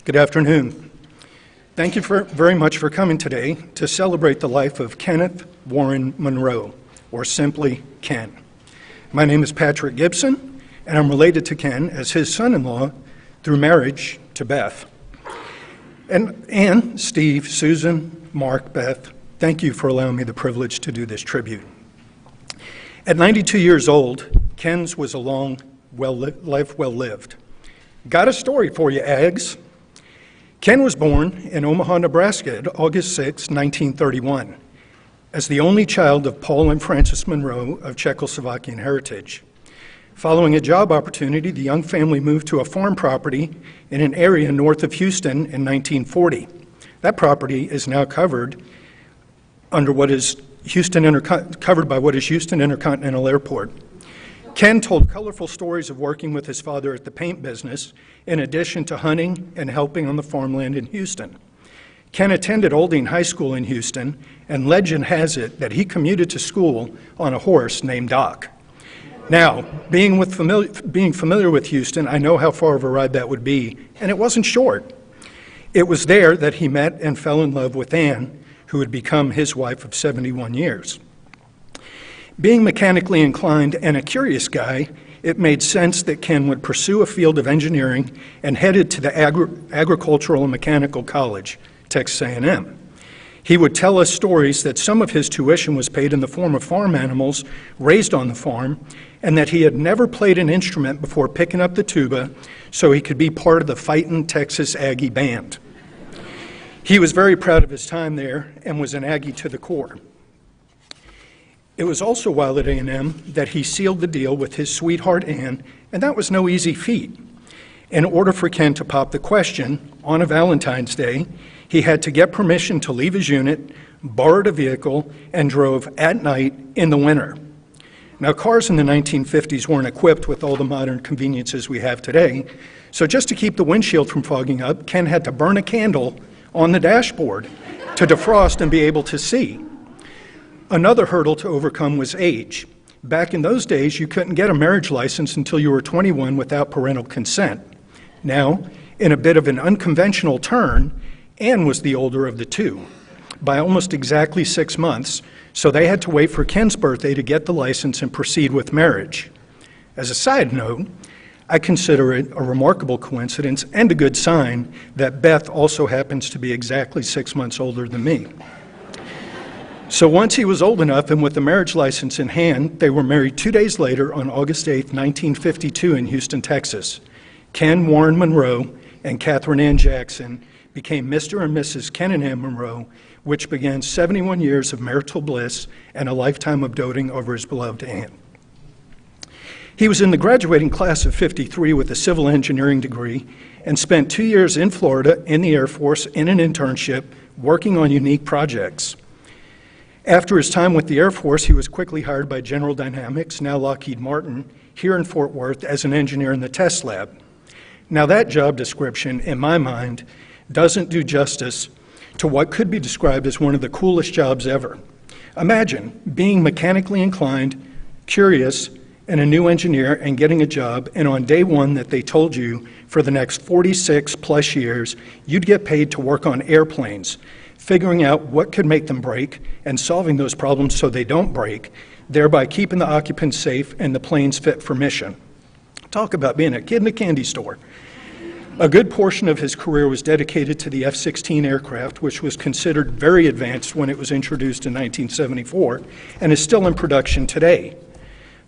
Good afternoon. Thank you very much for coming today to celebrate the life of Kenneth Warren Monroe, or simply Ken. My name is Pat Gibson, and I'm related to Ken as his son-in-law through marriage to Beth. And Ann, Steve, Susan, Mark, Beth, thank you for allowing me the privilege to do this tribute. At 92 years old, Ken's was a long life well lived. Got a story for you, Ags. Ken was born in Omaha, Nebraska at August 6, 1931, as the only child of Paul and Frances Monroe of Czechoslovakian heritage. Following a job opportunity, the young family moved to a farm property in an area north of Houston in 1940. That property is now covered under covered by what is Houston Intercontinental Airport. Ken told colorful stories of working with his father at the paint business, in addition to hunting and helping on the farmland in Houston. Ken attended Olding High School in Houston, and legend has it that he commuted to school on a horse named Doc. Now, being familiar with Houston, I know how far of a ride that would be, and it wasn't short. It was there that he met and fell in love with Ann, who would become his wife of 71 years. Being mechanically inclined and a curious guy, it made sense that Ken would pursue a field of engineering and headed to the Agricultural and Mechanical College, Texas A&M. He would tell us stories that some of his tuition was paid in the form of farm animals raised on the farm, and that he had never played an instrument before picking up the tuba so he could be part of the Fightin' Texas Aggie Band. He was very proud of his time there and was an Aggie to the core. It was also while at A&M that he sealed the deal with his sweetheart Ann, and that was no easy feat. In order for Ken to pop the question on a Valentine's Day, he had to get permission to leave his unit, borrowed a vehicle, and drove at night in the winter. Now, cars in the 1950s weren't equipped with all the modern conveniences we have today, so just to keep the windshield from fogging up, Ken had to burn a candle on the dashboard to defrost and be able to see. Another hurdle to overcome was age. Back in those days, you couldn't get a marriage license until you were 21 without parental consent. Now, in a bit of an unconventional turn, Ann was the older of the two, by almost exactly 6 months, so they had to wait for Ken's birthday to get the license and proceed with marriage. As a side note, I consider it a remarkable coincidence and a good sign that Beth also happens to be exactly 6 months older than me. So once he was old enough and with the marriage license in hand, they were married 2 days later on August 8, 1952 in Houston, Texas. Ken Warren Monroe and Catherine Ann Jackson became Mr. and Mrs. Ken and Ann Monroe, which began 71 years of marital bliss and a lifetime of doting over his beloved Ann. He was in the graduating class of '53 with a civil engineering degree and spent 2 years in Florida in the Air Force in an internship working on unique projects. After his time with the Air Force, he was quickly hired by General Dynamics, now Lockheed Martin, here in Fort Worth as an engineer in the test lab. Now that job description, in my mind, doesn't do justice to what could be described as one of the coolest jobs ever. Imagine being mechanically inclined, curious, and a new engineer and getting a job, and on day one that they told you for the next 46 plus years, you'd get paid to work on airplanes, figuring out what could make them break and solving those problems so they don't break, thereby keeping the occupants safe and the planes fit for mission. Talk about being a kid in a candy store. A good portion of his career was dedicated to the F-16 aircraft, which was considered very advanced when it was introduced in 1974 and is still in production today.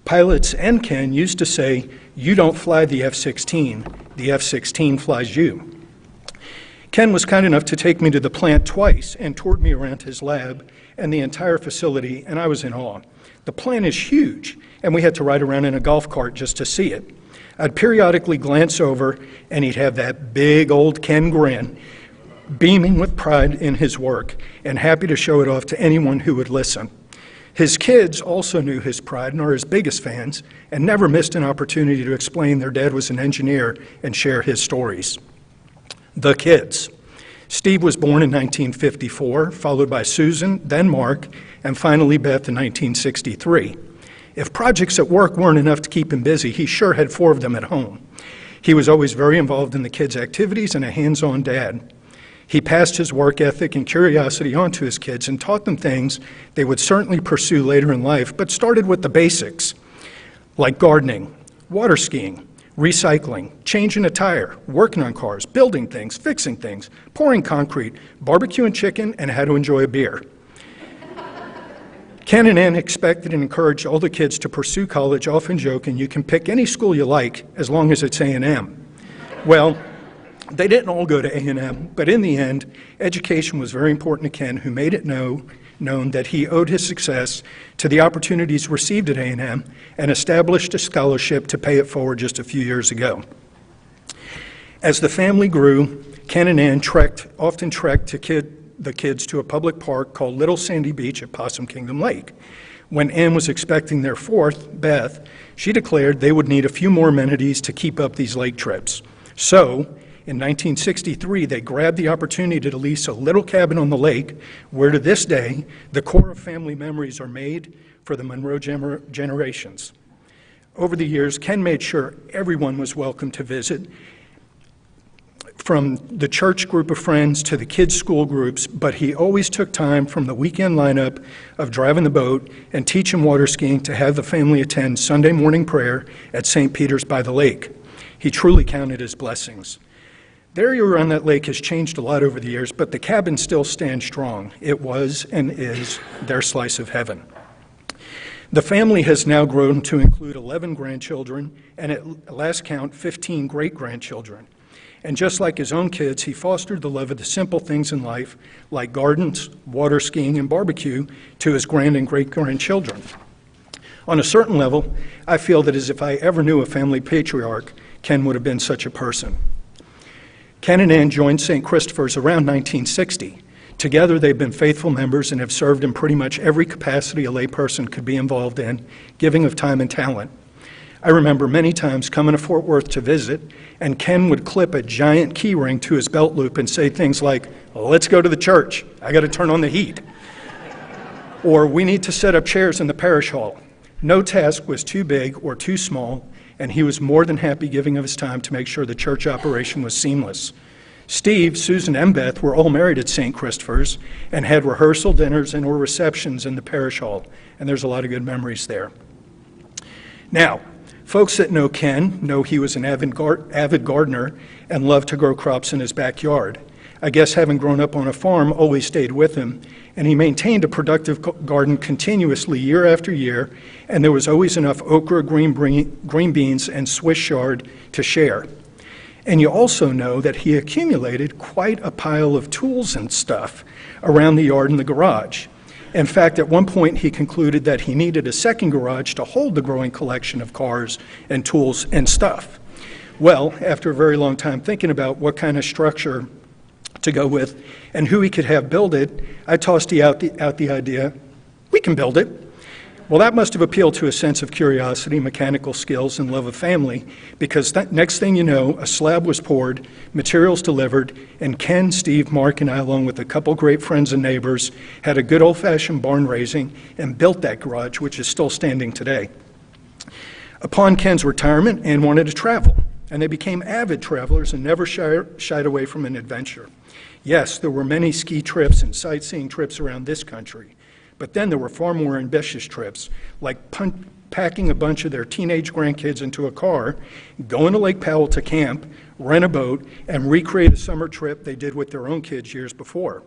Pilots and Ken used to say, "You don't fly the F-16, the F-16 flies you." Ken was kind enough to take me to the plant twice and toured me around his lab and the entire facility, and I was in awe. The plant is huge, and we had to ride around in a golf cart just to see it. I'd periodically glance over, and he'd have that big old Ken grin, beaming with pride in his work, and happy to show it off to anyone who would listen. His kids also knew his pride and are his biggest fans, and never missed an opportunity to explain their dad was an engineer and share his stories. The kids. Steve was born in 1954, followed by Susan, then Mark, and finally Beth in 1963. If projects at work weren't enough to keep him busy, he sure had 4 of them at home. He was always very involved in the kids' activities and a hands-on dad. He passed his work ethic and curiosity on to his kids and taught them things they would certainly pursue later in life, but started with the basics, like gardening, water skiing, recycling, changing a tire, working on cars, building things, fixing things, pouring concrete, barbecuing chicken, and how to enjoy a beer. Ken and Ann expected and encouraged all the kids to pursue college, often joking, you can pick any school you like as long as it's A&M. Well, they didn't all go to A&M, but in the end, education was very important to Ken, who made it known that he owed his success to the opportunities received at A&M and established a scholarship to pay it forward just a few years ago. As the family grew, Ken and Ann often trekked the kids to a public park called Little Sandy Beach at Possum Kingdom Lake. When Ann was expecting their fourth, Beth, she declared they would need a few more amenities to keep up these lake trips. So, in 1963, they grabbed the opportunity to lease a little cabin on the lake, where to this day, the core of family memories are made for the Monroe generations. Over the years, Ken made sure everyone was welcome to visit, from the church group of friends to the kids' school groups, but he always took time from the weekend lineup of driving the boat and teaching water skiing to have the family attend Sunday morning prayer at St. Peter's by the lake. He truly counted his blessings. The area around that lake has changed a lot over the years, but the cabin still stands strong. It was and is their slice of heaven. The family has now grown to include 11 grandchildren and at last count 15 great-grandchildren. And just like his own kids, he fostered the love of the simple things in life, like gardens, water skiing, and barbecue, to his grand and great-grandchildren. On a certain level, I feel that as if I ever knew a family patriarch, Ken would have been such a person. Ken and Ann joined St. Christopher's around 1960. Together, they've been faithful members and have served in pretty much every capacity a layperson could be involved in, giving of time and talent. I remember many times coming to Fort Worth to visit, and Ken would clip a giant key ring to his belt loop and say things like, let's go to the church, I got to turn on the heat. Or, we need to set up chairs in the parish hall. No task was too big or too small, and he was more than happy giving of his time to make sure the church operation was seamless. Steve, Susan, and Beth were all married at St. Christopher's and had rehearsal dinners and or receptions in the parish hall, and there's a lot of good memories there. Now, folks that know Ken know he was an avid gardener and loved to grow crops in his backyard. I guess having grown up on a farm always stayed with him, and he maintained a productive garden continuously year after year, and there was always enough okra, green beans, and Swiss chard to share. And you also know that he accumulated quite a pile of tools and stuff around the yard and the garage. In fact, at one point he concluded that he needed a second garage to hold the growing collection of cars and tools and stuff. Well, after a very long time thinking about what kind of structure to go with and who he could have build it, I tossed out the idea, we can build it. Well, that must have appealed to a sense of curiosity, mechanical skills, and love of family, because that next thing you know, a slab was poured, materials delivered, and Ken, Steve, Mark, and I, along with a couple great friends and neighbors, had a good old-fashioned barn raising and built that garage, which is still standing today. Upon Ken's retirement, Ann wanted to travel, and they became avid travelers and never shied away from an adventure. Yes, there were many ski trips and sightseeing trips around this country, but then there were far more ambitious trips, like packing a bunch of their teenage grandkids into a car, going to Lake Powell to camp, rent a boat, and recreate a summer trip they did with their own kids years before.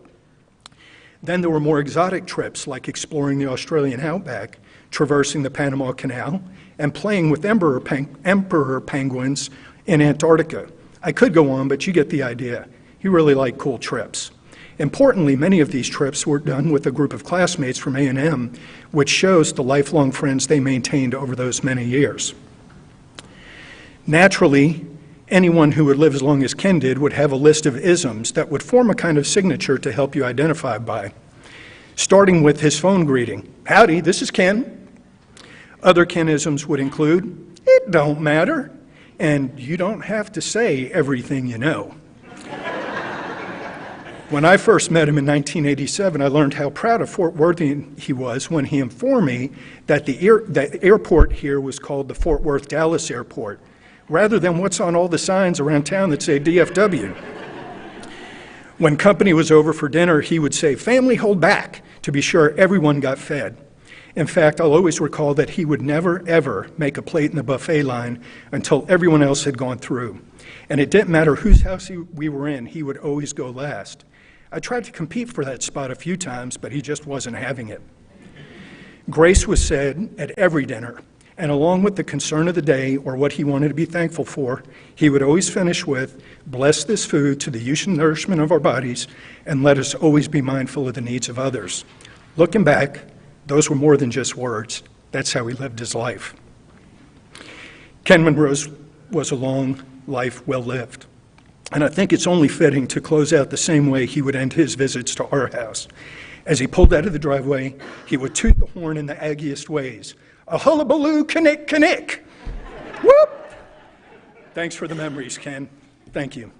Then there were more exotic trips, like exploring the Australian outback, traversing the Panama Canal, and playing with emperor penguins in Antarctica. I could go on, but you get the idea. He really liked cool trips. Importantly, many of these trips were done with a group of classmates from A&M, which shows the lifelong friends they maintained over those many years. Naturally, anyone who would live as long as Ken did would have a list of isms that would form a kind of signature to help you identify by, starting with his phone greeting. Howdy, this is Ken. Other Ken-isms would include, it don't matter, and you don't have to say everything you know. When I first met him in 1987, I learned how proud of Fort Worthian he was when he informed me that the airport here was called the Fort Worth Dallas Airport, rather than what's on all the signs around town that say DFW. When company was over for dinner, he would say, "Family, hold back," to be sure everyone got fed. In fact, I'll always recall that he would never, ever make a plate in the buffet line until everyone else had gone through. And it didn't matter whose house we were in, he would always go last. I tried to compete for that spot a few times, but he just wasn't having it. Grace was said at every dinner, and along with the concern of the day or what he wanted to be thankful for, he would always finish with, "Bless this food to the use and nourishment of our bodies, and let us always be mindful of the needs of others." Looking back, those were more than just words. That's how he lived his life. Ken Monroe's was a long life well lived. And I think it's only fitting to close out the same way he would end his visits to our house. As he pulled out of the driveway, he would toot the horn in the aggiest ways. "A hullabaloo, knick, knick." Whoop! Thanks for the memories, Ken. Thank you.